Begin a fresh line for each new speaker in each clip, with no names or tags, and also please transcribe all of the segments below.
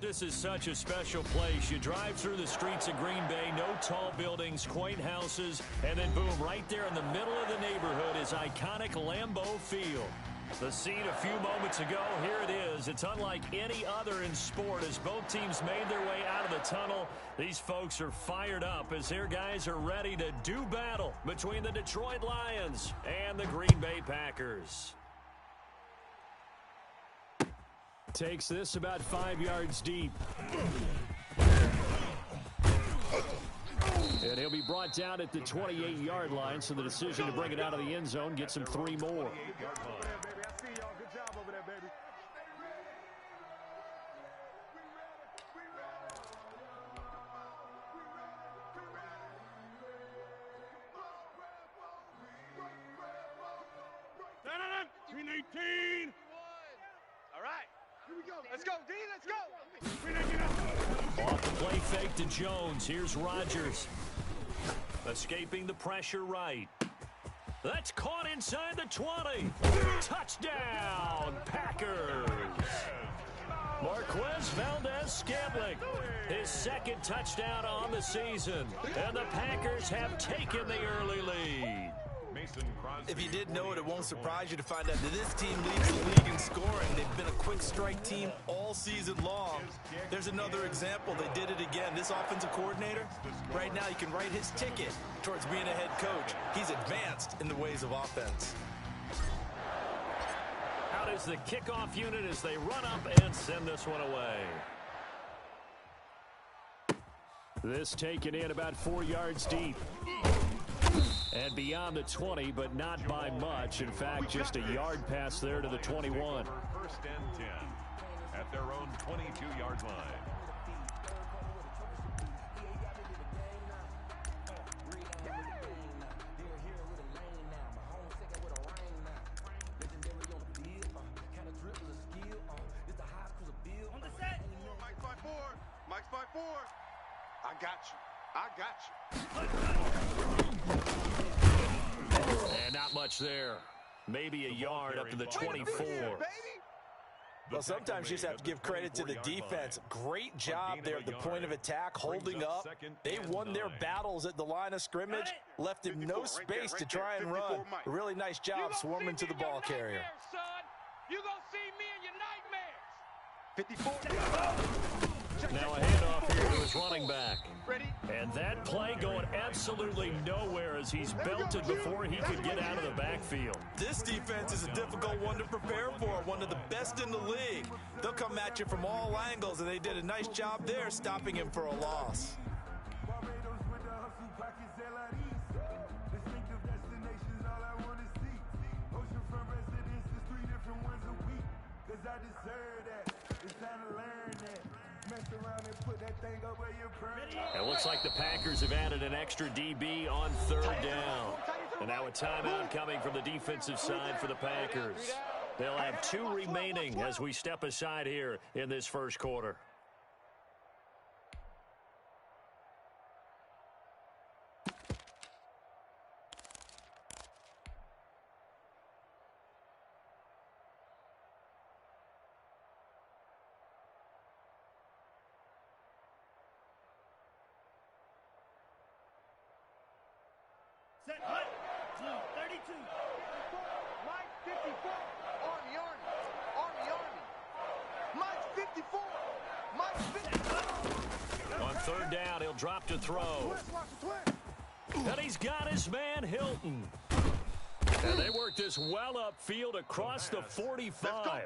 This is such a special place. You drive through the streets of Green Bay, no tall buildings, quaint houses, and then boom, right there in the middle of the neighborhood is iconic Lambeau Field. The scene a few moments ago, here it is. It's unlike any other in sport as both teams made their way out of the tunnel. These folks are fired up as their guys are ready to do battle between the Detroit Lions and the Green Bay Packers. Takes this about 5 yards deep. And he'll be brought down at the 28-yard line, so the decision to bring it out of the end zone gets him 3 more.
Let's go, D, let's go.
Off the play fake to Jones. Here's Rodgers. Escaping the pressure right. That's caught inside the 20. Touchdown, Packers. Marquez Valdez-Scantling, his second touchdown on the season. And the Packers have taken the early lead.
If you didn't know it, it won't surprise you to find out that this team leads the league in scoring. They've been a quick strike team all season long. There's another example. They did it again. This offensive coordinator, right now, you can write his ticket towards being a head coach. He's advanced in the ways of offense.
Out is the kickoff unit as they run up and send this one away. This taken in about 4 yards deep. And beyond the 20, but not by much. In fact, just a yard pass there to the 21.
First and 10 at their own 22-yard line.
On the set. Mike's by 4. Mike's by 4. I got you. I got you.
And not much there. Maybe a yard up to the 24.
Well, sometimes you just have to give credit to the defense. Great job there at the point of attack, holding up. They won their battles at the line of scrimmage, left him no space to try and run. A really nice job swarming to the ball carrier.
You gonna see me in your nightmares. 54.
Now a handoff here to his running back. And that play going absolutely nowhere as he's belted before he could get out of the backfield.
This defense is a difficult one to prepare for, one of the best in the league. They'll come at you from all angles, and they did a nice job there stopping him for a loss.
It looks like the Packers have added an extra DB on third down. And now a timeout coming from the defensive side for the Packers. They'll have 2 remaining as we step aside here in this first quarter.
Set, hut, 32. Mike 54. Army. Mike 54. Mike 54.
On third down, he'll drop to throw. And he's got his man Hilton. And they work this well upfield across the 45.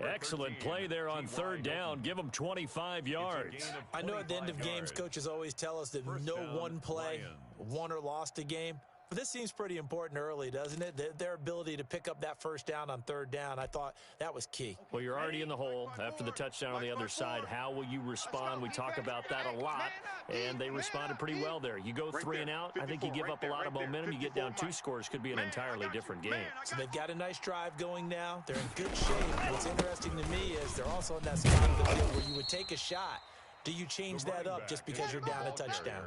Excellent play there on third down. Give them 25 yards.
I know at the end of games, coaches always tell us that no one play won or lost a game. But this seems pretty important early, doesn't it? Their ability to pick up that first down on third down, I thought that was key.
Well, you're already in the hole after the touchdown on the other side. How will you respond? We talk about that a lot, and they responded pretty well there. You go 3 and out, I think you give up a lot of momentum. You get down 2 scores, could be an entirely different game.
So they've got a nice drive going now. They're in good shape. What's interesting to me is they're also in that spot of the field where you would take a shot. Do you change that up just because you're down a touchdown?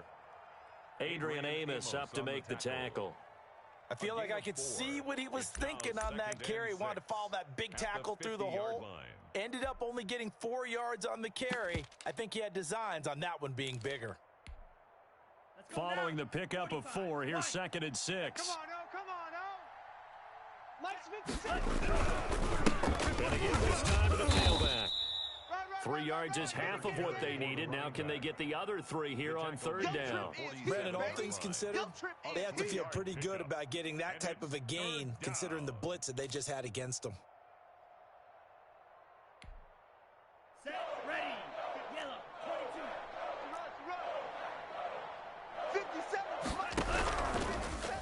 Adrian Amos up to make the tackle.
I feel like I could see what he was thinking on that carry. Wanted to follow that big tackle through the hole. Ended up only getting 4 yards on the carry. I think he had designs on that one being bigger.
Following the pickup of 4, here's 2nd and 6.
Come on, Mike's 56.
And again this time to the tailback. 3 yards is half of what they needed. Now can they get the other 3 here on 3rd down?
Brandon, all things considered, they have to feel pretty good about getting that type of a gain considering the blitz that they just had against them.
Set, ready, yellow,
57.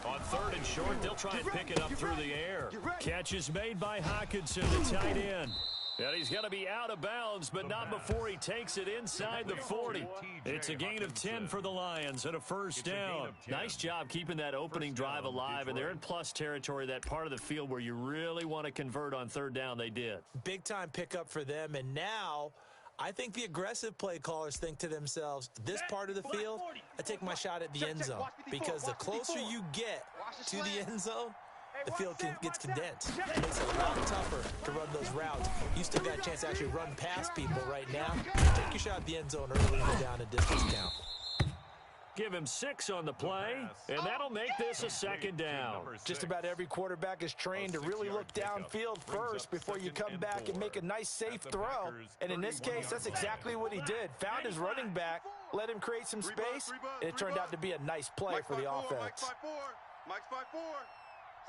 On 3rd and short, they'll try and pick it up through the air. Catch is made by Hockenson, the tight end. And he's going to be out of bounds, but not before he takes it inside the 40. It's a gain of 10 for the Lions and a 1st down. Nice job keeping that opening drive alive, and they're in plus territory, that part of the field where you really want to convert on 3rd down. They did.
Big-time pickup for them, and now I think the aggressive play callers think to themselves, this part of the field, I take my shot at the end zone, because the closer you get to the end zone, the field gets condensed. It makes it a lot tougher to run those routes. You still got a chance to actually run past people right now. Take your shot at the end zone early and go down a distance count.
Give him 6 on the play, and that'll make this a 2nd down.
Just about every quarterback is trained to really look downfield first before you come back and make a nice, safe throw. And in this case, that's exactly what he did. Found his running back, let him create some space, and it turned out to be a nice play for the offense.
Mike's 5-4.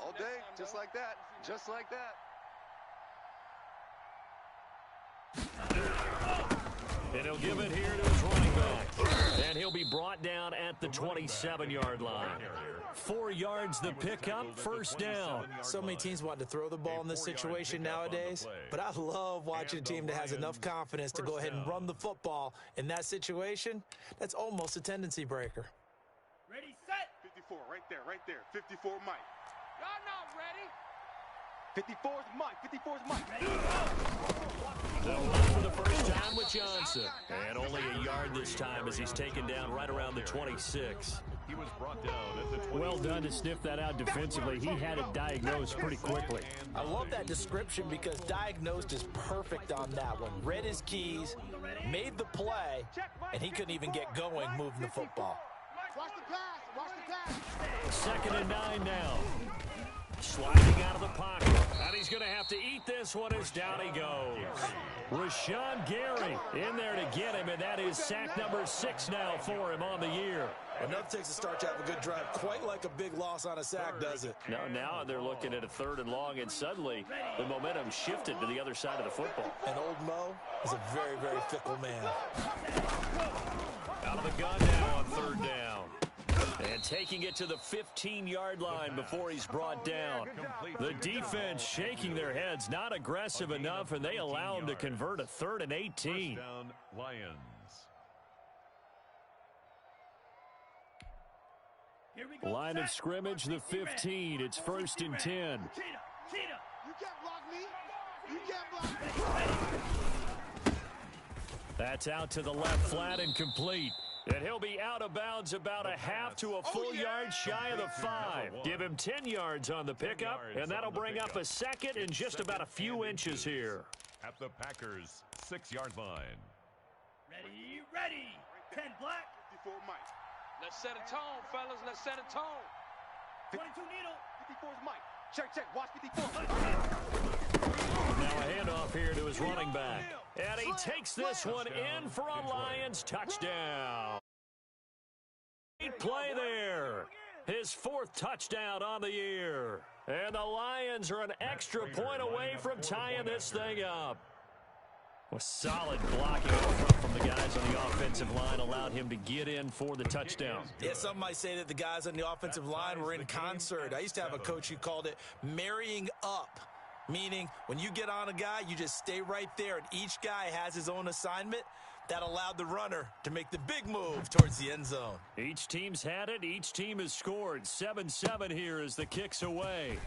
All day, just like that. Just like that.
And he'll give it here to his running back. And he'll be brought down at the 27-yard line. 4 yards the pickup, 1st down.
So many teams want to throw the ball in this situation nowadays, but I love watching a team that has enough confidence to go ahead and run the football. In that situation, that's almost a tendency breaker.
Ready, set.
54, right there. 54, Mike.
Y'all not ready.
54's Mike. 54's Mike.
They'll run for the first time with Johnson. And only a yard this time as he's taken down right around the 26.
He was brought down at the 20.
Well done to sniff that out defensively. He had it diagnosed pretty quickly.
I love that description because diagnosed is perfect on that one. Read his keys, made the play, and he couldn't even get going moving the football.
Watch the pass. Watch the pass.
2nd and 9 now. Sliding out of the pocket. And he's going to have to eat this one as down he goes. Rashawn Gary in there to get him, and that is sack number 6 now for him on the year.
Enough takes a start to have a good drive. Quite like a big loss on a sack, does it?
Now they're looking at a 3rd and long, and suddenly the momentum shifted to the other side of the football.
And old Mo is a very, very fickle man.
Out of the gun now on 3rd down. And taking it to the 15-yard line before he's brought down. The defense shaking their heads, not aggressive enough, and they allow him to convert a 3rd and 18.
Down, Lions.
Here we go.
Line of scrimmage, the 15. It's 1st and 10.
Cheetah.
You can't block me. You can't block me.
That's out to the left, flat and complete. And he'll be out of bounds about a half to a full yard shy of the 5. Give him 10 yards on the pickup, and that'll bring up a 2nd and just about a few inches here.
At the Packers' 6-yard line.
Ready. 10 black.
54 Mike.
Let's set a tone, fellas. Let's set a tone.
22 needle.
54's Mike. Check. Watch 54.
Now a handoff here to his running back. And he takes this one in for a Lions touchdown. Great play there. His 4th touchdown on the year. And the Lions are an extra point away from tying this thing up. Well, solid blocking up front from the guys on the offensive line allowed him to get in for the touchdown.
Yeah, some might say that the guys on the offensive line were in concert. I used to have a coach who called it marrying up, meaning when you get on a guy, you just stay right there, and each guy has his own assignment. That allowed the runner to make the big move towards the end zone.
Each team's had it. Each team has scored. 7-7 here as the kick's away.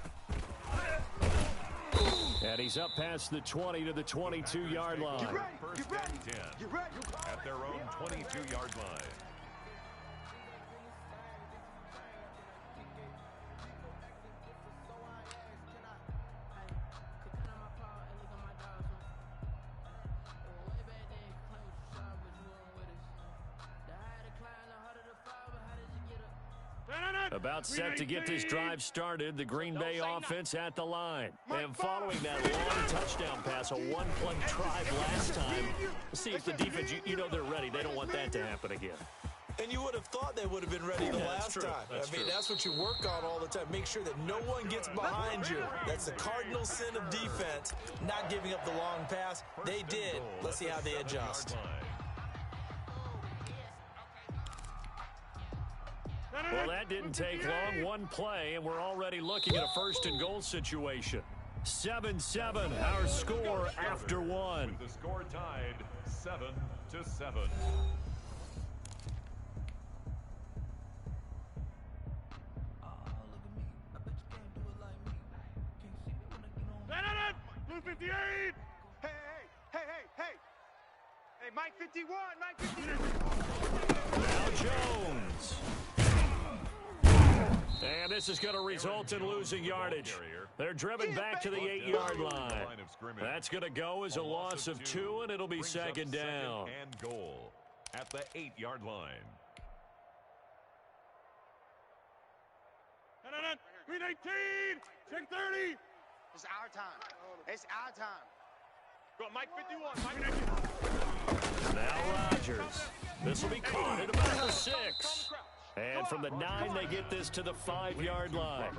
And he's up past the 20 to the 22-yard line.
First and 10 at their own 22-yard line.
About set to get this drive started, the Green Bay offense at the line. And following that long touchdown pass, a one-play drive last time, we'll see if the defense, you know they're ready. They don't want that to happen again.
And you would have thought they would have been ready the last time. That's what you work on all the time. Make sure that no one gets behind you. That's the cardinal sin of defense, not giving up the long pass. They did. Let's see how they adjust.
Well, that didn't take long. One play, and we're already looking at a first-and-goal situation. 7-7, our score after one.
With the score tied 7-7.
Blue 58!
Hey! Hey, Mike 51, Mike 51.
Now Jones. And this is going to result in losing yardage. They're driven back to the 8-yard line. That's going to go as a loss of 2, and it'll be second down.
And goal at the 8-yard line.
319! Check 30!
It's our time. It's our time. Go, Mike 51, Mike 51.
Now Rodgers. This will be caught at about the 6. And from the 9, they get this to the 5-yard line.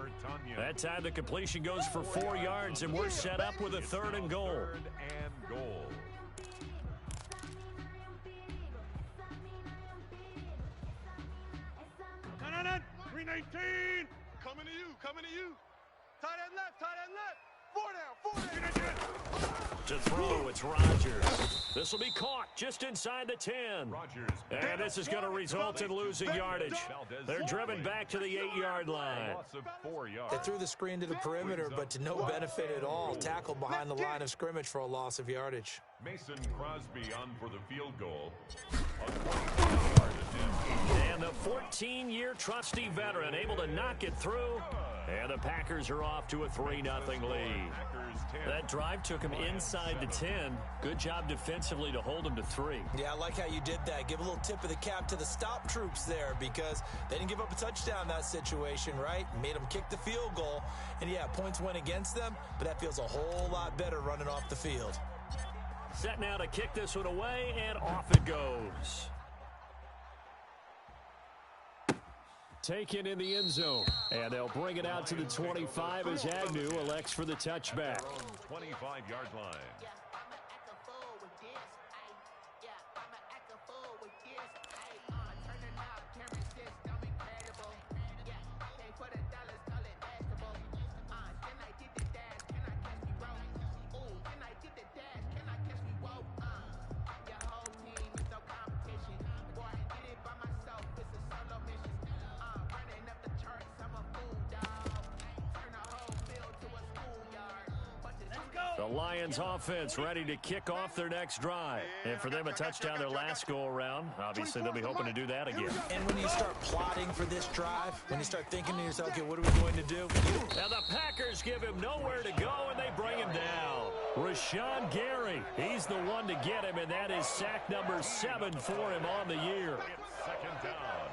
That time the completion goes for 4 yards, and we're set up with a 3rd and goal.
3rd and goal.
No. 319!
Coming to you. Tight end left. 4 down.
To throw, it's Rodgers. This will be caught just inside the 10. And this is going to result in losing yardage. They're driven back to the 8-yard line.
Loss of 4 yards.
They threw the screen to the perimeter, but to no benefit at all. Tackled behind the line of scrimmage for a loss of yardage.
Mason Crosby on for the field goal. A 25-yard attempt.
And the 14-year trusty veteran able to knock it through. And the Packers are off to a 3-0 lead. That drive took them inside the 10. Good job defensively to hold them to 3.
Yeah, I like how you did that. Give a little tip of the cap to the stop troops there because they didn't give up a touchdown in that situation, right? Made them kick the field goal. And, yeah, points went against them, but that feels a whole lot better running off the field.
Set now to kick this one away, and off it goes. Taken in the end zone, and they'll bring it out to the 25 as Agnew elects for the touchback.
25-yard line.
The Lions offense ready to kick off their next drive. And for them, a touchdown their last go-around. Obviously, they'll be hoping to do that again.
And when you start plotting for this drive, when you start thinking to yourself, okay, what are we going to do?
Now the Packers give him nowhere to go, and they bring him down. Rashawn Gary, he's the one to get him, and that is sack number 7 for him on the year.
It's second down.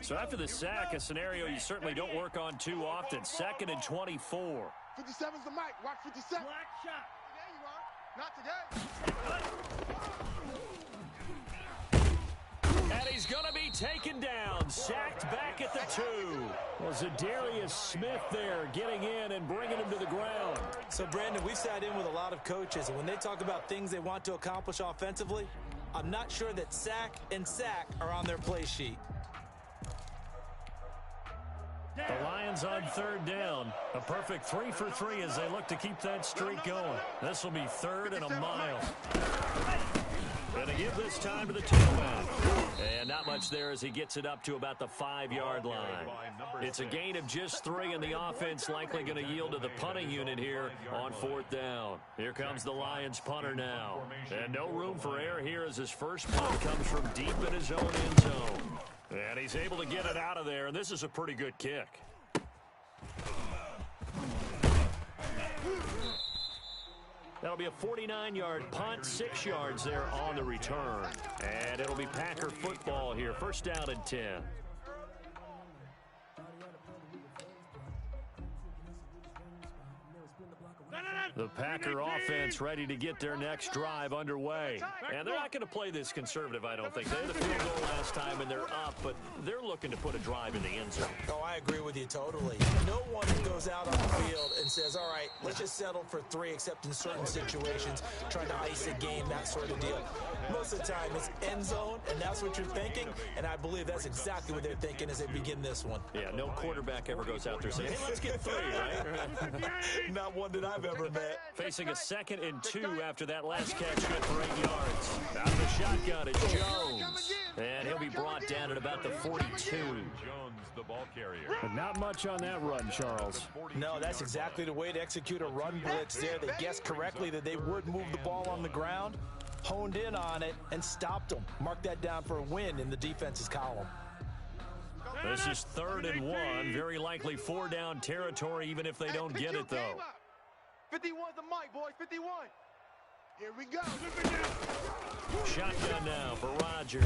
So after the sack, a scenario you certainly don't work on too often. 2nd and 24.
57's the mic. Watch 57.
Black shot.
There you are. Not today.
And he's going to be taken down. Sacked back at the 2. Well, Zadarius Smith there getting in and bringing him to the ground.
So, Brandon, we've sat in with a lot of coaches, and when they talk about things they want to accomplish offensively, I'm not sure that sack and sack are on their play sheet.
The Lions on 3rd down. A perfect 3 for 3 as they look to keep that streak going. This will be 3rd and a mile. And to give this time to the tailback. And not much there as he gets it up to about the 5-yard line. It's a gain of just 3, and the offense likely going to yield to the punting unit here on 4th down. Here comes the Lions punter now. And no room for error here as his first punt comes from deep in his own end zone. And he's able to get it out of there, and this is a pretty good kick. That'll be a 49-yard punt, 6 yards there on the return. And it'll be Packer football here, first down and 10. The Packer offense ready to get their next drive underway. And they're not going to play this conservative, I don't think. They had a field goal last time, and they're up, but they're looking to put a drive in the end zone.
Oh, I agree with you totally. No one goes out on the field and says, all right, let's just settle for 3, except in certain situations, trying to ice a game, that sort of deal. Most of the time, it's end zone, and that's what you're thinking, and I believe that's exactly what they're thinking as they begin this one.
Yeah, no quarterback ever goes out there saying, hey, let's get 3, right?
Not one that I've ever met.
Facing a 2nd and 2 after that last catch, good for 8 yards. Out of the shotgun is Jones. And he'll be brought down at about the 42.
Jones, the ball carrier.
But not much on that run, Charles.
No, that's exactly the way to execute a run blitz there. They guessed correctly that they would move the ball on the ground, honed in on it, and stopped them. Mark that down for a win in the defense's column.
This is 3rd and 1. Very likely 4-down territory, even if they don't get it, though.
51's the mic, boys. 51. Here we go.
Shotgun now for Rodgers.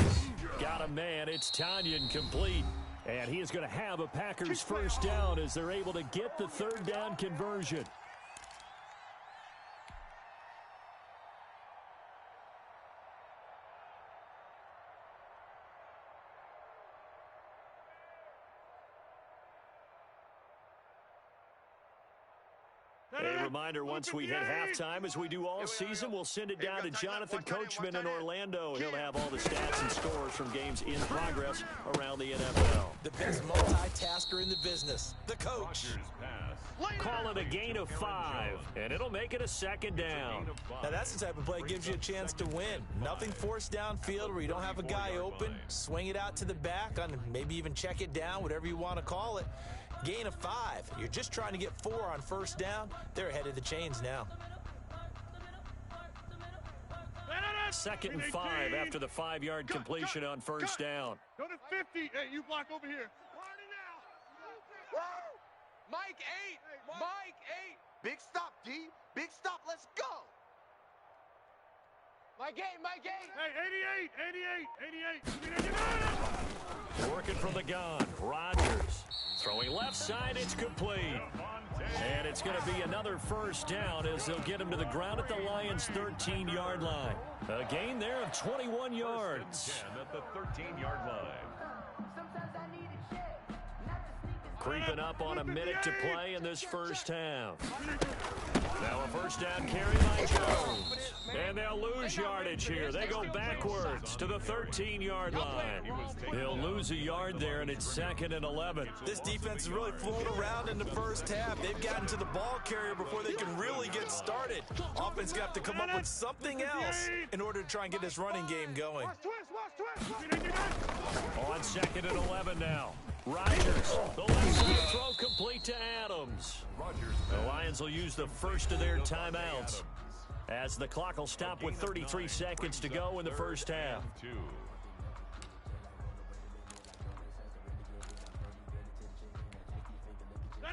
Got a man. It's Tanyan complete. And he is going to have a Packers first down as they're able to get the 3rd down conversion. A reminder, once we hit halftime, as we do all season, we'll send it down to Jonathan Coachman in Orlando. He'll have all the stats and scores from games in progress around the NFL.
The best multitasker in the business, the coach.
Call it a gain of 5, and it'll make it a 2nd down.
Now that's the type of play that gives you a chance to win. Nothing forced downfield where you don't have a guy open. Swing it out to the back, on maybe even check it down, whatever you want to call it. Gain of 5. You're just trying to get 4 on first down. They're ahead of the chains now.
2nd and 5 after the 5-yard completion on first down.
Go to 50. Hey, you block over here.
Mike 8. Mike 8. Big stop, D. Big stop. Let's go. Mike 8. Mike 8.
Hey, 88. 88.
Working from the gun. Rodgers. Throwing left side, it's complete. And it's going to be another first down as they'll get him to the ground at the Lions' 13-yard line. A gain there of 21 yards.
At the 13-yard line.
Creeping up on a minute to play in this first half. Now a first down carry by Jones. And they'll lose yardage here. They go backwards to the 13-yard line. They'll lose a yard there, and it's 2nd and 11.
This defense has really flown around in the first half. They've gotten to the ball carrier before they can really get started. Offense got to come up with something else in order to try and get this running game going.
On 2nd and 11 now. Rodgers, the left side throw complete to Adams. The Lions will use the first of their timeouts as the clock will stop with 33 seconds to go in the first half.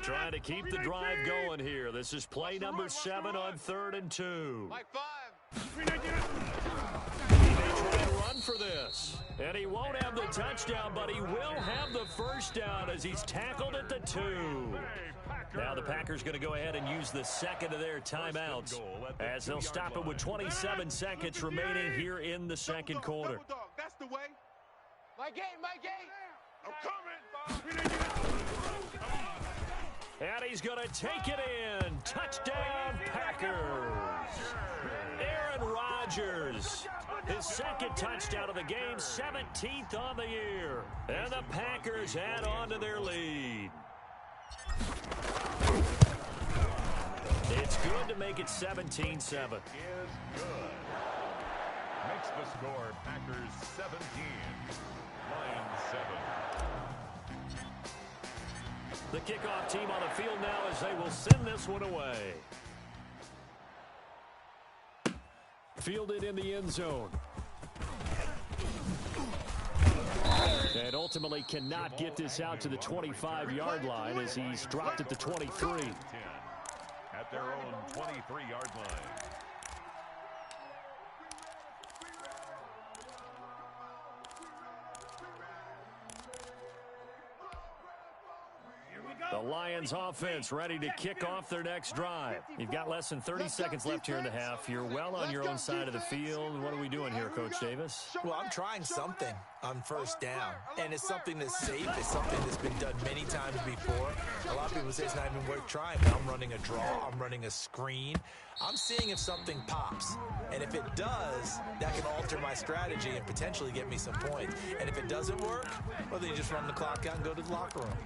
Trying to keep the drive going here. This is play number 7 on 3rd and 2.
Mike 5.
He may try to run for this. And he won't have the touchdown, but he will have the first down as he's tackled at the 2. Now the Packers going to go ahead and use the 2nd of their timeouts as they'll stop it with 27 seconds remaining here in the 2nd quarter.
That's the way. Mike 8. Mike 8. I'm coming.
And he's going to take it in. Touchdown, Packers. Aaron Rodgers, his 2nd touchdown of the game, 17th on the year. And the Packers add on to their lead. It's good to make it 17-7.
Is good. Makes the score Packers 17, Lions 7.
The kickoff team on the field now as they will send this one away. Fielded in the end zone. And ultimately cannot get this out to the 25-yard line as he's dropped at the 23.
10 at their own 23-yard line.
The Lions offense ready to kick off their next drive. You've got less than 30 seconds left here in the half. You're well on your own side of the field. What are we doing here, Coach Davis?
Well, I'm trying something on first down, and it's something that's safe. It's something that's been done many times before. A lot of people say it's not even worth trying, but I'm running a draw. I'm running a screen. I'm seeing if something pops, and if it does, that can alter my strategy and potentially get me some points. And if it doesn't work, well, then you just run the clock out and go to the locker room.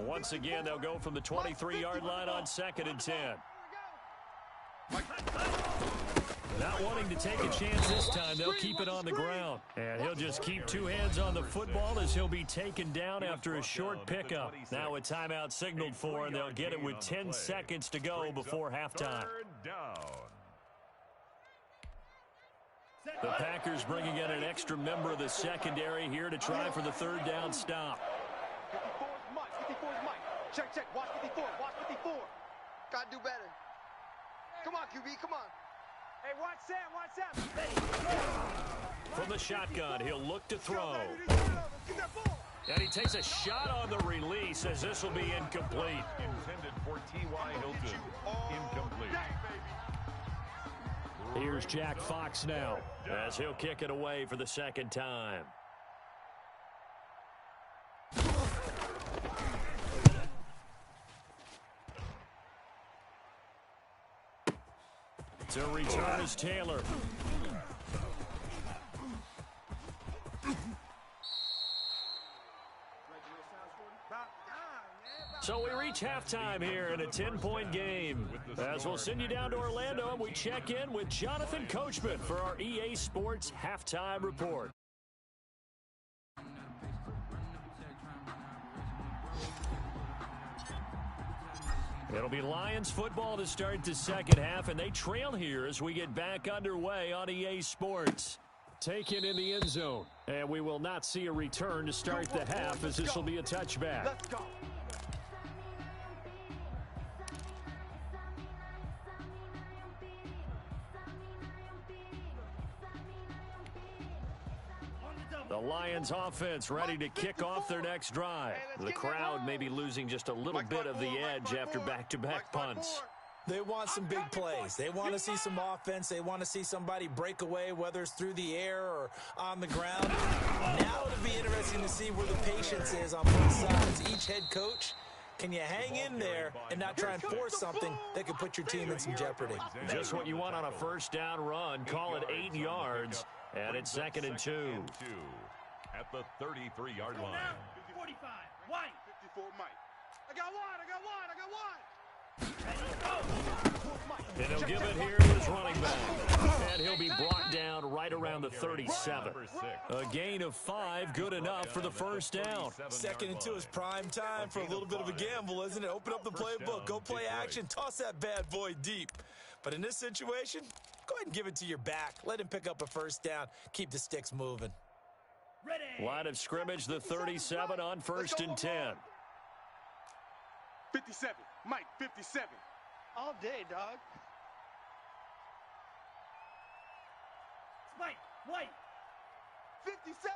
Once again, they'll go from the 23-yard line on 2nd and 10. Not wanting to take a chance this time, they'll keep it on the ground. And he'll just keep two hands on the football as he'll be taken down after a short pickup. Now a timeout signaled for, and they'll get it with 10 seconds to go before halftime. The Packers bringing in an extra member of the secondary here to try for the third down stop.
54's Mike. 54's Mike. Check. Watch 54. Watch 54. Gotta do better. Come on, QB. Come on. Hey, watch Sam.
From the shotgun, he'll look to throw. And he takes a shot on the release as this will be incomplete.
Intended for T.Y. Hilton. Incomplete.
Here's Jack Fox now as he'll kick it away for the second time. To return is Taylor. So we reach halftime here in a 10-point game. As we'll send you down to Orlando, and we check in with Jonathan Coachman for our EA Sports Halftime Report. It'll be Lions football to start the second half, and they trail here as we get back underway on EA Sports. Taken in the end zone, and we will not see a return to start the half as this will be a touchback.
Let's go.
The Lions offense ready to kick off their next drive. The crowd may be losing just a little bit of the edge after back-to-back punts.
They want some big plays. They want to see some offense. They want to see somebody break away, whether it's through the air or on the ground. Now it'll be interesting to see where the patience is on both sides. Each head coach, can you hang in there and not try and force something that could put your team in some jeopardy?
Just what you want on a first down run. Call it 8 yards, and it's 2nd and 2.
At the 33-yard line.
45. White.
54 Mike. I got one.
And he'll give it here to his running back. And he'll be brought down right around the 37. A gain of 5, good enough for the first down.
2nd and 2 is prime time for a little bit of a gamble, isn't it? Open up the playbook, go play action, toss that bad boy deep. But in this situation, go ahead and give it to your back. Let him pick up a first down. Keep the sticks moving.
Line of scrimmage, the 37 on 1st and 10.
57. Mike, 57.
All day, dog.
Spike. White.
57.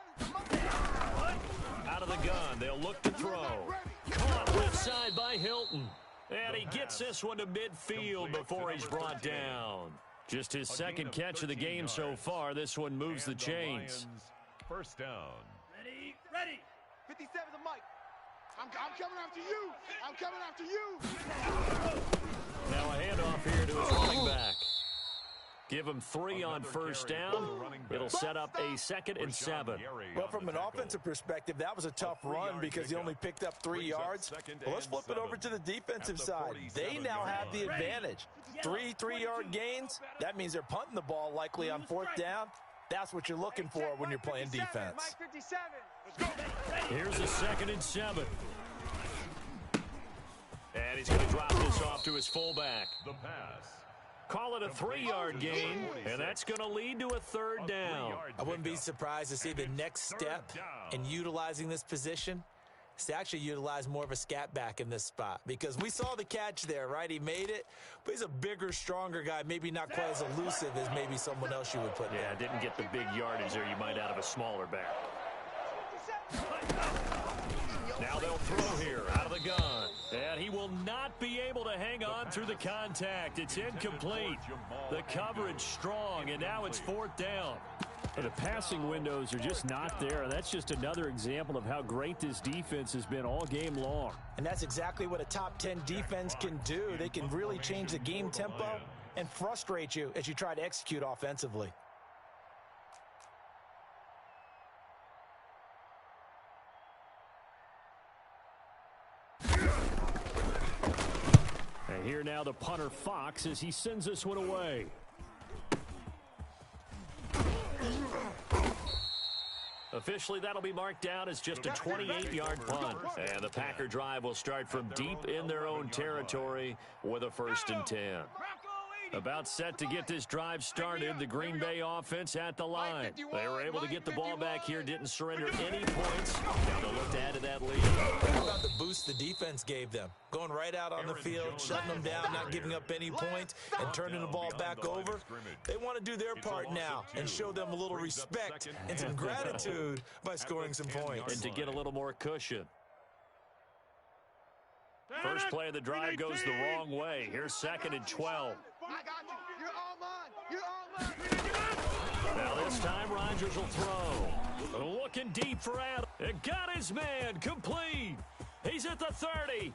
Out of the gun, they'll look to throw. Caught left side by Hilton. And he gets this one to midfield before he's brought down. Just his second catch of the game so far. This one moves the chains.
First down.
Ready.
57 to Mike. I'm coming after you.
Now a handoff here to his running back. Give him 3 on first down. It'll set up a 2nd and 7.
Well, from an offensive perspective, that was a tough run because he only picked up 3 yards. Well, let's flip it over to the defensive side. They now have the advantage. 3 3-yard gains. That means they're punting the ball likely on 4th down. That's what you're looking for when you're playing defense.
Mike, 57.
Here's a 2nd and 7. And he's going to drop this off to his fullback.
The pass.
Call it a 3-yard gain, and that's going to lead to a third down.
I wouldn't be surprised to see the next step in utilizing this position is to actually utilize more of a scat back in this spot, because we saw the catch there, right? He made it, but he's a bigger, stronger guy, maybe not quite as elusive as maybe someone else you would put there.
Yeah, didn't get the big yardage there you might out of a smaller back. Now they'll throw here out of the gun. And he will not be able to hang on through the contact. It's incomplete. The coverage strong, and now it's 4th down. The passing windows are just not there. That's just another example of how great this defense has been all game long.
And that's exactly what a top 10 defense can do. They can really change the game tempo and frustrate you as you try to execute offensively.
And here now the punter Fox as he sends this one away. Officially, that'll be marked down as just a 28-yard punt. And the Packer drive will start from deep in their own territory with a 1st and 10. About set to get this drive started, the Green Bay offense at the line. They were able to get the ball back here, didn't surrender any points. Now they'll look to add to that lead.
How about the boost the defense gave them? Going right out on the field, shutting them down, not giving up any points, and turning the ball back over. They want to do their part now and show them a little respect and some gratitude by scoring some points.
And to get a little more cushion. First play of the drive goes the wrong way. Here's 2nd and 12.
I got you. You're all mine. You're all mine.
Now this time Rodgers will throw. Looking deep for Adams. It got his man complete. He's at the 30,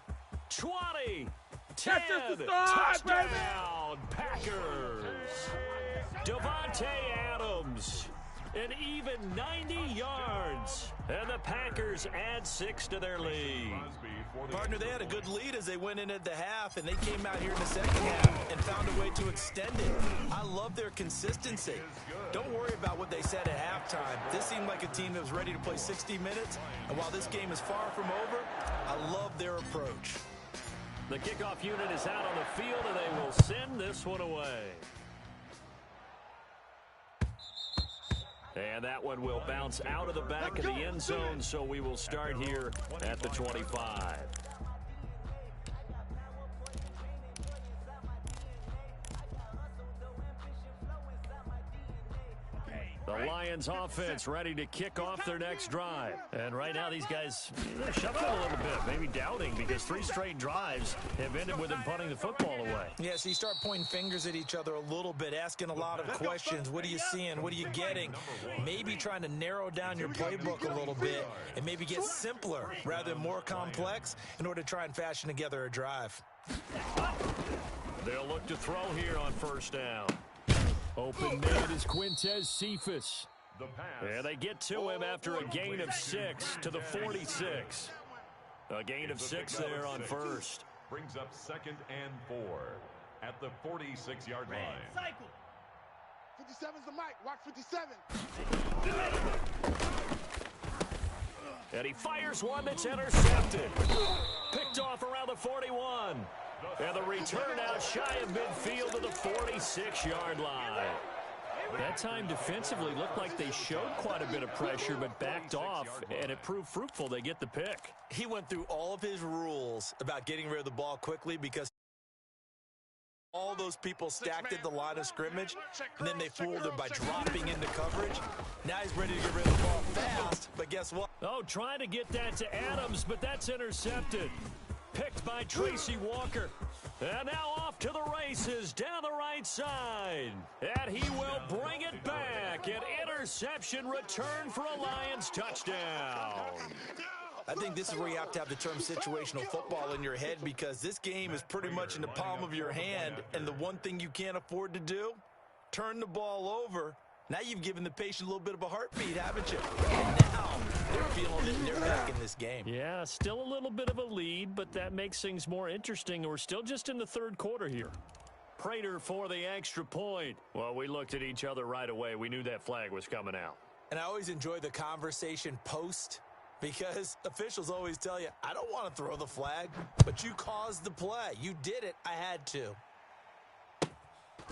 20, 10. Touchdown, Packers. Devontae Adams. An even 90 yards. And the Packers add 6 to their lead.
Partner, they had a good lead as they went in at the half, and they came out here in the second half and found a way to extend it. I love their consistency. Don't worry about what they said at halftime. This seemed like a team that was ready to play 60 minutes, and while this game is far from over, I love their approach.
The kickoff unit is out on the field, and they will send this one away. And that one will bounce out of the back of the end zone, so we will start here at the 25. The Lions offense ready to kick off their next drive. And right now these guys, they're shuffling a little bit, maybe doubting, because 3 straight drives have ended with them punting the football away.
Yeah, so you start pointing fingers at each other a little bit, asking a lot of questions. What are you seeing? What are you getting? Maybe trying to narrow down your playbook a little bit and maybe get simpler rather than more complex in order to try and fashion together a drive.
They'll look to throw here on 1st down. Open man is Quintez Cephas. And they get to him after a gain of 6 to the 46. A gain of 6 there on 1st.
Brings up 2nd and 4 at the 46-yard line.
Cycle.
57's the mic. Watch 57.
And he fires one that's intercepted. Picked off around the 41. And the return out shy of midfield to the 46-yard line. That time defensively looked like they showed quite a bit of pressure but backed off, and it proved fruitful. They get the pick.
He went through all of his rules about getting rid of the ball quickly because all those people stacked at the line of scrimmage, and then they fooled him by dropping into coverage. Now he's ready to get rid of the ball fast, but guess what?
Oh, trying to get that to Adams, but that's intercepted. Picked by Tracy Walker. And now off to the races down the right side. And he will bring it back. An interception return for a Lions touchdown.
I think this is where you have to have the term situational football in your head, because this game is pretty much in the palm of your hand, and the one thing you can't afford to do, turn the ball over. Now you've given the patient a little bit of a heartbeat, haven't you? And now they're feeling it and they're back in this game.
Yeah, still a little bit of a lead, but that makes things more interesting. We're still just in the 3rd quarter here. Prater for the extra point. Well, we looked at each other right away. We knew that flag was coming out.
And I always enjoy the conversation post, because officials always tell you, I don't want to throw the flag, but you caused the play. You did it. I had to.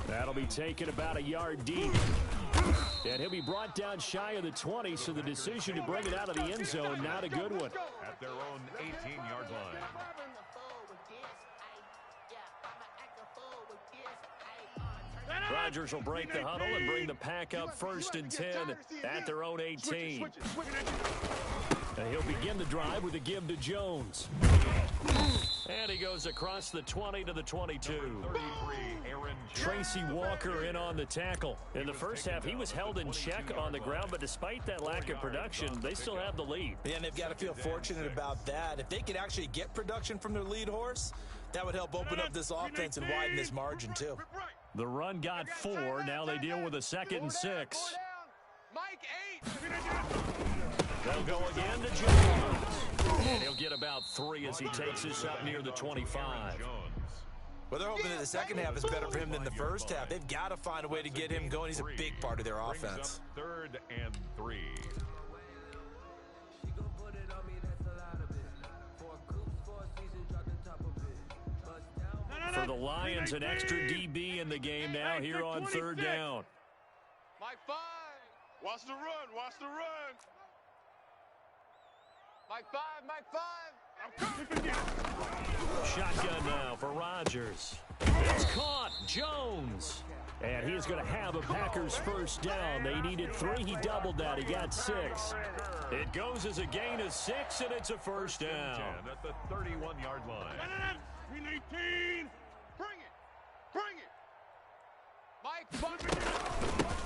That'll be taken about a yard deep. And he'll be brought down shy of the 20, so the decision to bring it out of the end zone, not a good one.
At their own 18-yard line.
Rodgers will break the huddle and bring the pack up 1st and 10 at their own 18. And he'll begin the drive with a give to Jones. And he goes across the 20 to the 22. Tracy Walker in on the tackle. In the first half, he was held in check on the ground, but despite that lack of production, they still have the lead.
And they've got to feel fortunate about that. If they could actually get production from their lead horse, that would help open up this offense and widen this margin, too.
The run got 4. Now they deal with a 2nd and 6.
Mike 8.
They'll go again to Jones. And he'll get about 3 as he takes this up near the 25.
Well, they're hoping that the second half is better for him than the first half. They've got to find a way to get him going. He's a big part of their offense.
3rd and 3.
For the Lions, an extra DB in the game now here on 3rd down.
Mike 5.
Watch the run. Watch the run.
Mike 5. Mike 5.
Shotgun now for Rodgers. It's caught. Jones. And he's going to have a Packers first down. They needed 3. He doubled that. He got 6. It goes as a gain of 6, and it's a first down.
At the 31-yard line.
319.
Bring it. Bring it. Mike 5.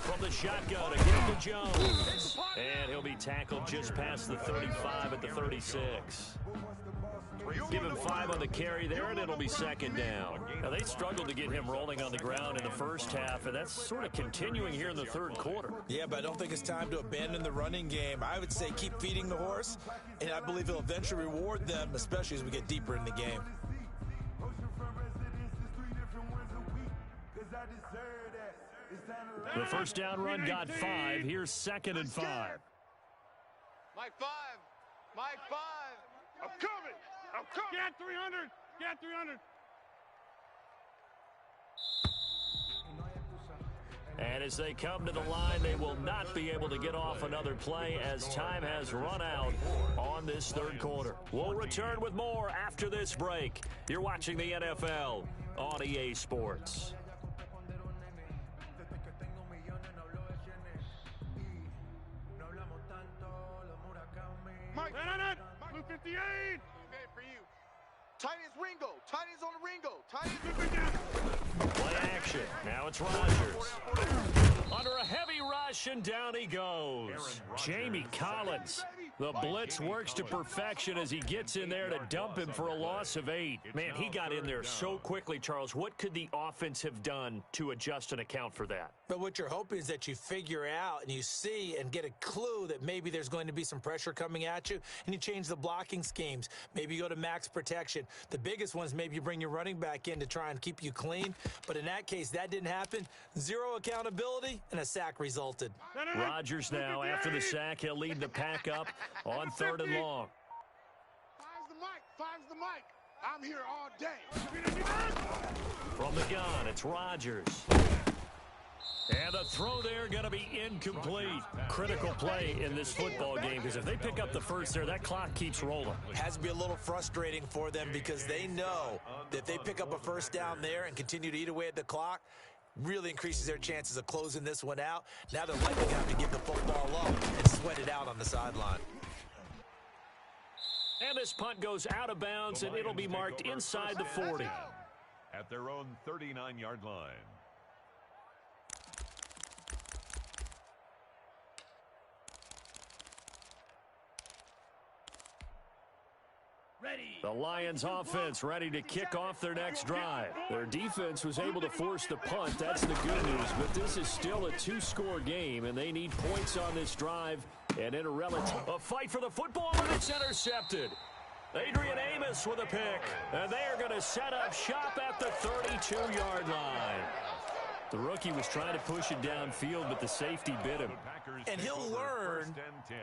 From the shotgun, a give to Jones. And he'll be tackled just past the 35 at the 36. Give him 5 on the carry there, and it'll be 2nd down. Now, they struggled to get him rolling on the ground in the first half, and that's sort of continuing here in the 3rd quarter.
Yeah, but I don't think it's time to abandon the running game. I would say keep feeding the horse, and I believe he'll eventually reward them, especially as we get deeper in the game.
The first down run got 5. Here's 2nd and 5.
Mike 5. Mike 5.
I'm coming. I'm coming. Get 300. Get 300.
And as they come to the line, they will not be able to get off another play as time has run out on this 3rd quarter. We'll return with more after this break. You're watching the NFL on EA Sports.
Mike, 258.
Okay, for you. Tight as Ringo. Tight as on the Ringo. Tight as...
Play action. Now it's Rodgers. Under a heavy rush, and down he goes. Jamie Collins. The blitz works to perfection as he gets in there to dump him for a loss of 8. Man, he got in there so quickly, Charles. What could the offense have done to adjust and account for that?
But what you're hoping is that you figure out and you see and get a clue that maybe there's going to be some pressure coming at you, and you change the blocking schemes. Maybe you go to max protection. The biggest one is maybe you bring your running back in to try and keep you clean. But in that case, that didn't happen. 0 accountability, and a sack resulted.
Rodgers now, after the sack, he'll lead the pack up on 3rd and long.
5's the mic. 5's the mic. I'm here all day.
From the gun, it's Rodgers. And the throw there going to be incomplete. Critical play in this football game, because if they pick up the first there, that clock keeps rolling.
Has to be a little frustrating for them because they know that if they pick up a first down there and continue to eat away at the clock, really increases their chances of closing this one out. Now they're likely going to have to give the football up and sweat it out on the sideline.
And this punt goes out of bounds, and it'll be marked inside the 40.
At their own 39-yard line.
Ready.
The Lions offense ready to kick off their next drive. Their defense was able to force the punt. That's the good news. But this is still a 2-score game, and they need points on this drive. And in a fight for the football, and it's intercepted. Adrian Amos with a pick. And they are going to set up shop at the 32-yard line. The rookie was trying to push it downfield, but the safety bit him.
And he'll learn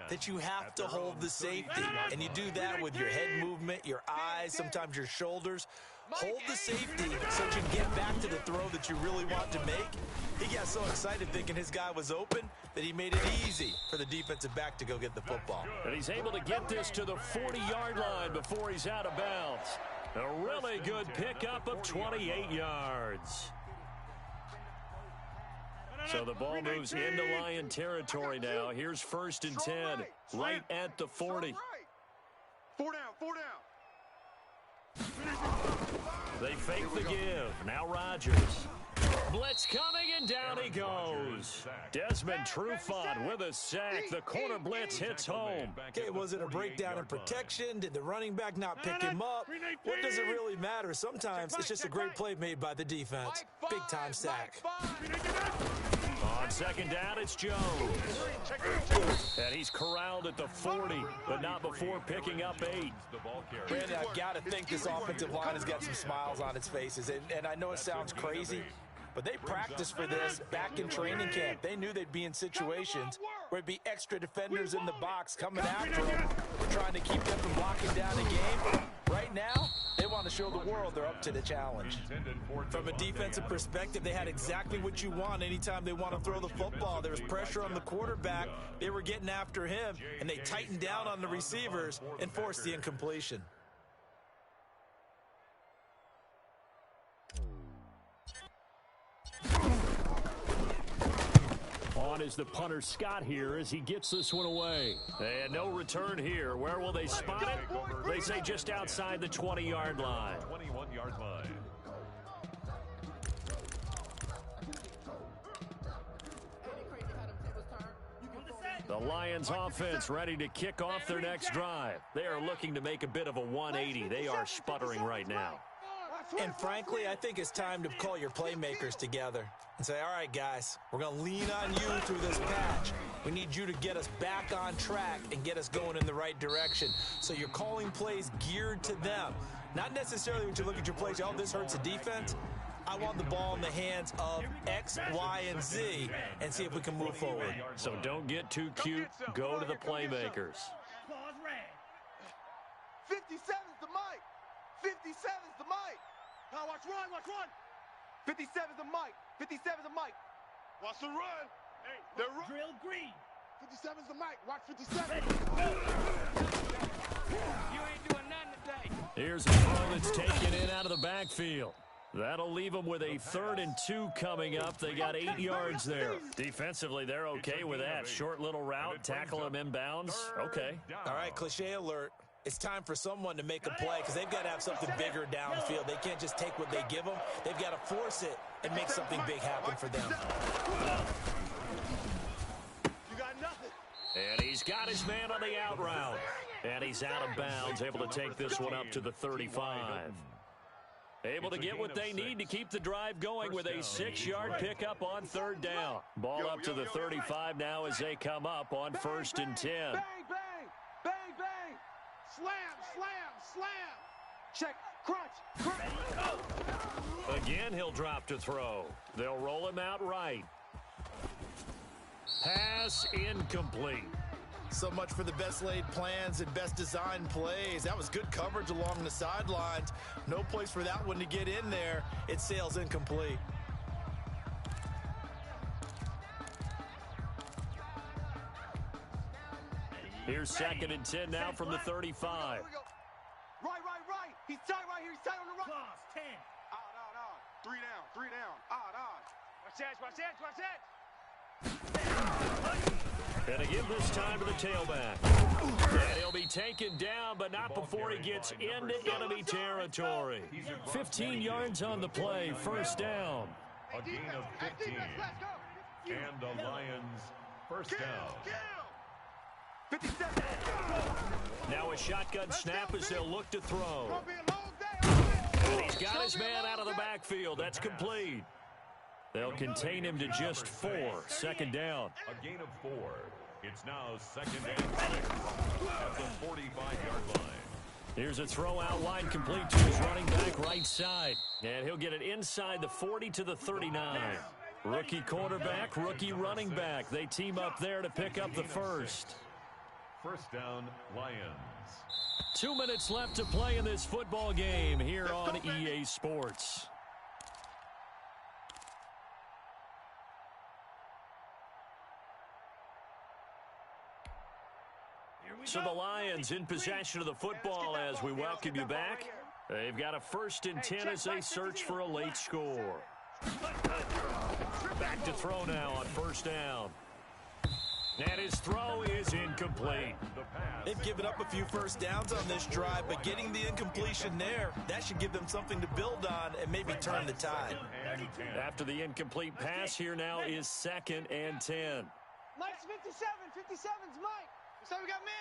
that you have to hold the safety. And you do that with your head movement, your eyes, sometimes your shoulders. hold the safety so you can get back to the throw that you really want to make. He got so excited thinking his guy was open that he made it easy for the defensive back to go get the football.
And he's able to get this to the 40-yard line before he's out of bounds. A really good pickup of 28 yards. So the ball moves into Lion territory now. Here's 1st and 10, right at the 40.
4 down, 4 down.
They fake the give. Now Rodgers. Blitz coming, and down he goes. Desmond Trufant with a sack. The corner blitz hits home.
Okay, was it a breakdown in protection? Did the running back not pick him up? What does it really matter? Sometimes it's just a great play made by the defense. Big-time sack.
On 2nd down, it's Jones. And he's corralled at the 40, but not before picking up 8.
Brandon, I've got to think this offensive line has got some smiles on its faces. And I know it sounds crazy, but they practiced for this back in training camp. They knew they'd be in situations where it'd be extra defenders in the box coming after them, trying to keep them from blocking down the game. Right now, they want to show the world they're up to the challenge. From a defensive perspective, they had exactly what you want anytime they want to throw the football. There was pressure on the quarterback. They were getting after him, and they tightened down on the receivers and forced the incompletion.
On is the punter Scott here as he gets this one away. And no return here. Where will they spot it? They say just outside the 20-yard line.
21-yard line.
The Lions offense ready to kick off their next drive. They are looking to make a bit of a 180. They are sputtering right now.
And frankly, I think it's time to call your playmakers together and say, all right, guys, we're going to lean on you through this patch. We need you to get us back on track and get us going in the right direction. So you're calling plays geared to them. Not necessarily when you look at your plays, oh, this hurts the defense. I want the ball in the hands of X, Y, and Z and see if we can move forward.
So don't get too cute. Go to the playmakers.
57's the mic. 57's the mic. Now watch run, watch run. 57's the mic. 57's the mic.
Watch the run. Hey, the run.
Drill green.
57's the mic. Watch 57.
You ain't doing nothing today.
Here's a throw that's taken in out of the backfield. That'll leave them with a 3rd and 2 coming up. They got 8 yards there. Defensively, they're okay with that. Short little route, tackle them inbounds. Okay.
All right, cliche alert. It's time for someone to make a play because they've got to have something bigger downfield. They can't just take what they give them. They've got to force it and make something big happen for them.
You got nothing.
And he's got his man on the out route. And he's out of bounds, able to take this one up to the 35. Able to get what they need to keep the drive going with a 6-yard pickup on 3rd down. Ball up to the 35 now as they come up on 1st and 10.
Bang, bang, bang, bang. Slam, slam, slam. Check, crunch, crunch.
Again, he'll drop to throw. They'll roll him out right. Pass incomplete.
So much for the best laid plans and best designed plays. That was good coverage along the sidelines. No place for that one to get in there. It sails incomplete.
Here's 2nd and 10 now from the 35.
Right. He's tight right here. He's tight on the right.
Cross 10.
Out. 3 down. Out. Watch that, watch that, watch that.
And again this time to the tailback. And he'll be taken down, but not before he gets into enemy territory. 15 yards on the play, 1st down.
A gain of 15. And the Lions first down.
57.
Now a shotgun snap as they'll look to throw. And he's got his man out of the backfield. That's complete. They'll contain him to just 4. 2nd down.
A gain of 4. It's now 2nd and 6 at the 45-yard line.
Here's a throw out wide, complete to his running back right side. And he'll get it inside the 40 to the 39. Rookie quarterback, rookie running back. They team up there to pick up the 1st.
First down, Lions.
2 minutes left to play in this football game here on EA Sports. So the Lions in possession of the football as we welcome you back. They've got a 1st and 10 as they search for a late score. Back to throw now on 1st down. And his throw is incomplete.
They've given up a few first downs on this drive, but getting the incompletion there, that should give them something to build on and maybe turn the tide.
After the incomplete pass, here now is 2nd and 10.
Mike's 57. 57's Mike. So we got man.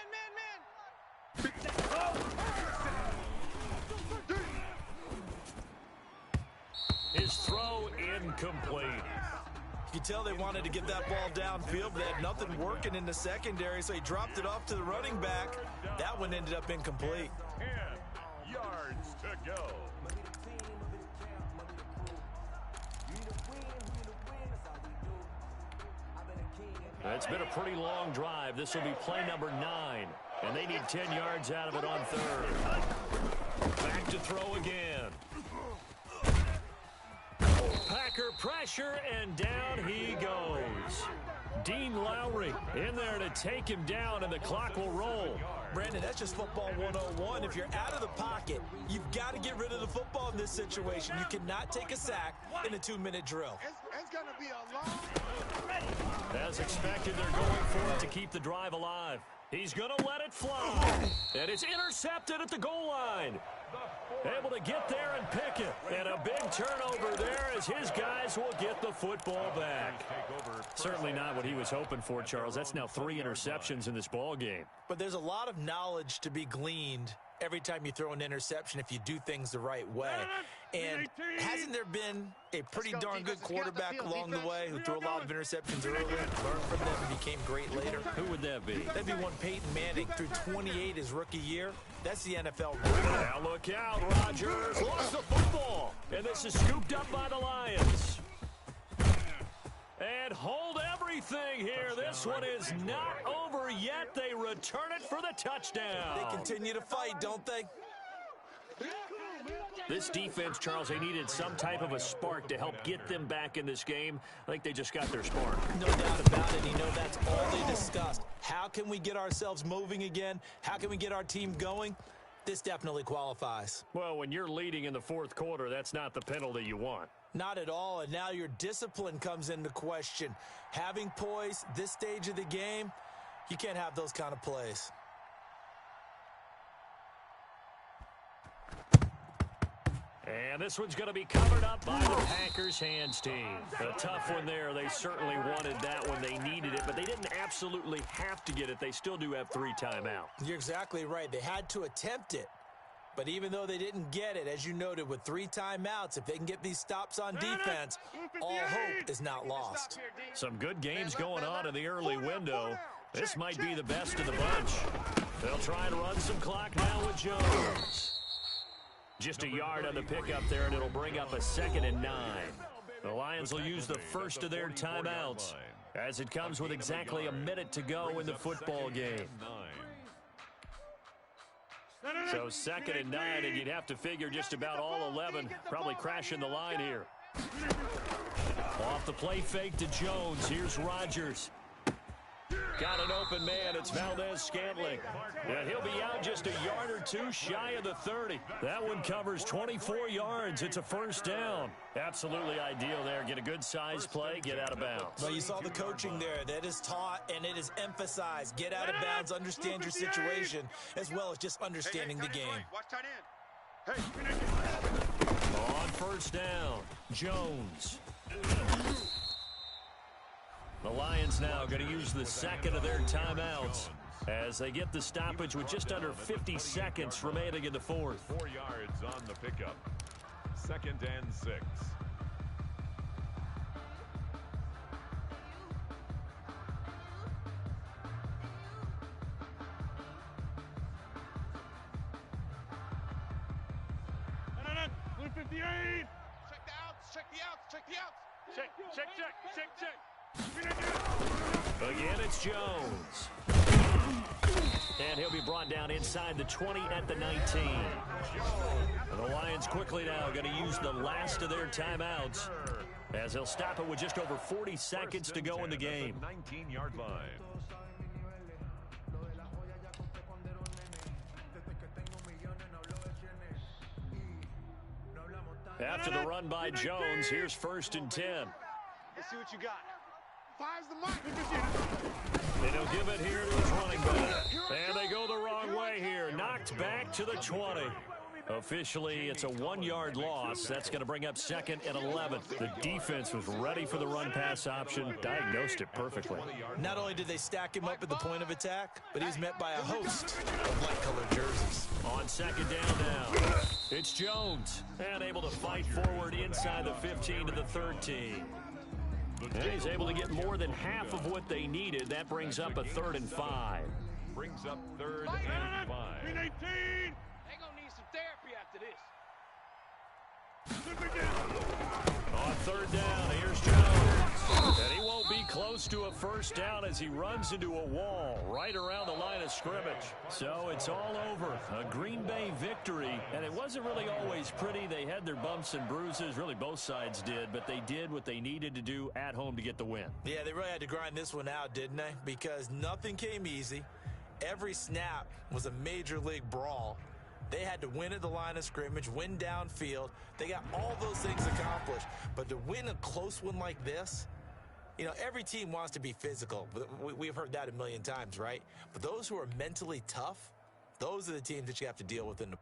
His throw incomplete.
You can tell they wanted to get that ball downfield, but they had nothing working in the secondary, so he dropped it off to the running back. That one ended up incomplete.
10 yards to go.
It's been a pretty long drive. This will be play number 9. And they need 10 yards out of it on 3rd. Back to throw again. Packer pressure, and down he goes. Dean Lowry in there to take him down, and the clock will roll.
Brandon, that's just football 101. If you're out of the pocket, you've got to get rid of the football in this situation. You cannot take a sack in a 2-minute drill.
It's going to be a long...
As expected, they're going for it to keep the drive alive. He's going to let it fly. And it's intercepted at the goal line. Able to get there and pick it. And a big turnover there as his guys will get the football back. Certainly not what he was hoping for, Charles. That's now 3 interceptions in this ball game.
But there's a lot of knowledge to be gleaned every time you throw an interception if you do things the right way. And hasn't there been a pretty darn good quarterback along the way who threw a lot of interceptions early, learned from them, and became great later?
Who would that be?
That'd be one Peyton Manning, threw 28 his rookie year. That's the NFL.
Now look out, Rodgers lost the football. And this is scooped up by the Lions. And hold everything here. This one is not over yet. They return it for the touchdown.
They continue to fight, don't they?
This defense, Charles, they needed some type of a spark to help get them back in this game. I think they just got their spark.
No doubt about it. You know, that's all they discussed. How can we get ourselves moving again? How can we get our team going? This definitely qualifies.
Well, when you're leading in the 4th quarter, that's not the penalty you want.
Not at all, and now your discipline comes into question. Having poise this stage of the game, you can't have those kind of plays.
And this one's going to be covered up by the Packers hands team. A tough one there. They certainly wanted that one. They needed it, but they didn't absolutely have to get it. They still do have 3 timeouts.
You're exactly right. They had to attempt it. But even though they didn't get it, as you noted, with 3 timeouts, if they can get these stops on defense, all hope is not lost.
Some good games going on in the early window. This might be the best of the bunch. They'll try and run some clock now with Jones. Just a yard on the pickup there, and it'll bring up a 2nd and 9. The Lions will use the first of their timeouts as it comes with exactly a minute to go in the football game. So 2nd and 9, and you'd have to figure just about all 11 probably crashing the line here. Off the play fake to Jones. Here's Rodgers. Got an open man. It's Valdez-Scantling. And he'll be out just a yard or 2 shy of the 30. That one covers 24 yards. It's a 1st down. Absolutely ideal there. Get a good size play, get out of bounds.
Well, you saw the coaching there. That is taught and it is emphasized. Get out of bounds, understand your situation, as well as just understanding the game.
Watch tight end.
On 1st down, Jones. The Lions now going to use the 2nd of their timeouts as they get the stoppage with just under 50 seconds remaining in the 4th.
4 yards on the pickup. 2nd and 6.
Blue 58.
Check the outs. Check the outs. Check the outs.
Check.
Again, it's Jones. brought down inside the 20 at the 19. And the Lions quickly now going to use the last of their timeouts, as they'll stop it with just over 40 seconds to go in the game.
19-yard line.
After the run by Jones, here's 1st and 10.
Let's see what you got.
Fires the mic.
And he'll give it here to his running back. And they go the wrong way here. Knocked back to the 20. Officially, it's a 1-yard loss. That's going to bring up 2nd and 11. The defense was ready for the run-pass option, diagnosed it perfectly.
Not only did they stack him up at the point of attack, but he was met by a host of light-colored jerseys.
On 2nd down now, it's Jones. And able to fight forward inside the 15 to the 13. And he's able to get more than half of what they needed. That brings up a 3rd and 5.
Brings up 3rd and 5.
18.
They're going to need some therapy after this.
On 3rd down, here's Jones. And he won't be close to a 1st down as he runs into a wall right around the line of scrimmage. So it's all over. A Green Bay victory. And it wasn't really always pretty. They had their bumps and bruises. Really, both sides did. But they did what they needed to do at home to get the win.
Yeah, they really had to grind this one out, didn't they? Because nothing came easy. Every snap was a major league brawl. They had to win at the line of scrimmage, win downfield. They got all those things accomplished. But to win a close one like this, you know, every team wants to be physical. We've heard that a million times, right? But those who are mentally tough, those are the teams that you have to deal with in the